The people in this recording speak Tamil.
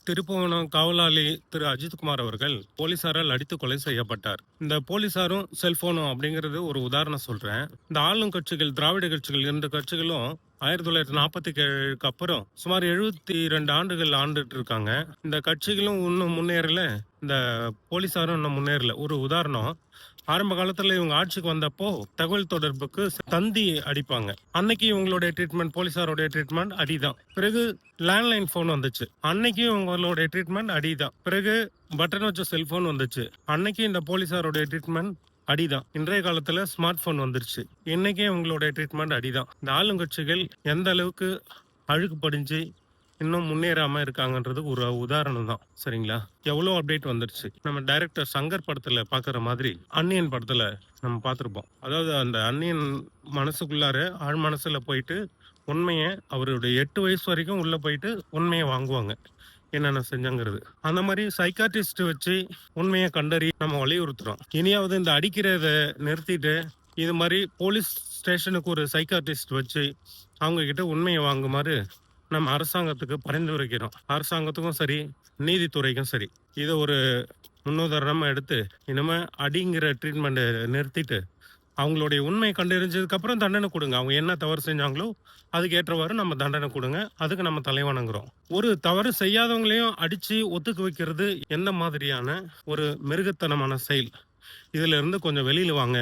திருப்புவனம் காவலாளி திரு அஜித்குமார் அவர்கள் போலீசாரால் அடித்து கொலை செய்யப்பட்டார். இந்த போலீசாரும் செல்போனும் அப்படிங்கிறது ஒரு உதாரணம் சொல்றேன். இந்த ஆளும் கட்சிகள், திராவிட கட்சிகள், இரண்டு கட்சிகளும் 1947க்கு அப்புறம் சுமார் 72 ஆண்டுகள் ஆண்டுட்டு இருக்காங்க. இந்த கட்சிகளும் இன்னும் முன்னேறல, இந்த போலீசாரும் இன்னும் முன்னேறல. ஒரு உதாரணம், ஆரம்ப காலத்துல இவங்க ஆட்சிக்கு வந்தப்போ தகவல் தொடர்புக்கு தந்தி அடிப்பாங்க. அன்னைக்கு இவங்களுடைய ட்ரீட்மெண்ட், போலீசாருடைய ட்ரீட்மெண்ட் அடிதான். பிறகு லேண்ட்லைன் போன் வந்துச்சு, அன்னைக்கு இவங்களுடைய ட்ரீட்மெண்ட் அடிதான். பிறகு பட்டன் வச்ச செல்போன் வந்துச்சு, அன்னைக்கு இந்த போலீசாருடைய ட்ரீட்மெண்ட் அடிதான். இன்றைய காலத்துல ஸ்மார்ட் போன் வந்துருச்சு, இன்னைக்கே உங்களுடைய ட்ரீட்மெண்ட் அடிதான். இந்த ஆளுங்கட்சிகள் எந்த அளவுக்கு அழுக்கு படிஞ்சு இன்னும் முன்னேறாம இருக்காங்கன்றது ஒரு உதாரணம் தான். சரிங்களா? எவ்வளோ அப்டேட் வந்துருச்சு. நம்ம டைரக்டர் சங்கர் படத்துல பாக்குற மாதிரி அந்நியன் படத்துல நம்ம பார்த்திருப்போம். அதாவது அந்த அந்நியன் மனசுக்குள்ளார ஆழ் மனசுல போயிட்டு உண்மையை, அவருடைய 8 வயசு வரைக்கும் உள்ள போயிட்டு உண்மையை வாங்குவாங்க, என்னென்ன செஞ்சாங்கிறது. அந்த மாதிரி சைக்காட்ரிஸ்ட் வச்சு உண்மையை கண்டறி நம்ம வலியுறுத்துறோம். இனியாவது இந்த அடிக்கிறத நிறுத்திட்டு இது மாதிரி போலீஸ் ஸ்டேஷனுக்கு ஒரு சைக்காட்ரிஸ்ட் வச்சு அவங்க கிட்ட உண்மையை வாங்குமாறு நம்ம அரசாங்கத்துக்கு பரிந்துரைக்கிறோம். அரசாங்கத்துக்கும் சரி, நீதித்துறைக்கும் சரி, இதை ஒரு முன்னுதாரணமா எடுத்து இனிமே அடிங்கிற ட்ரீட்மெண்ட்டை நிறுத்திட்டு அவங்களுடைய உண்மை கண்டறிஞ்சதுக்கு அப்புறம் தண்டனை கொடுங்க. அவங்க என்ன தவறு செஞ்சாங்களோ அதுக்கு ஏற்றவாறு நம்ம தண்டனை கொடுங்க. அதுக்கு நம்ம தலைவணங்குறோம். ஒரு தவறு செய்யாதவங்களையும் அடிச்சு ஒத்துக்க வைக்கிறது எந்த மாதிரியான ஒரு மிருகத்தனமான செயல்? இதுல இருந்து கொஞ்சம் வெளியில வாங்க.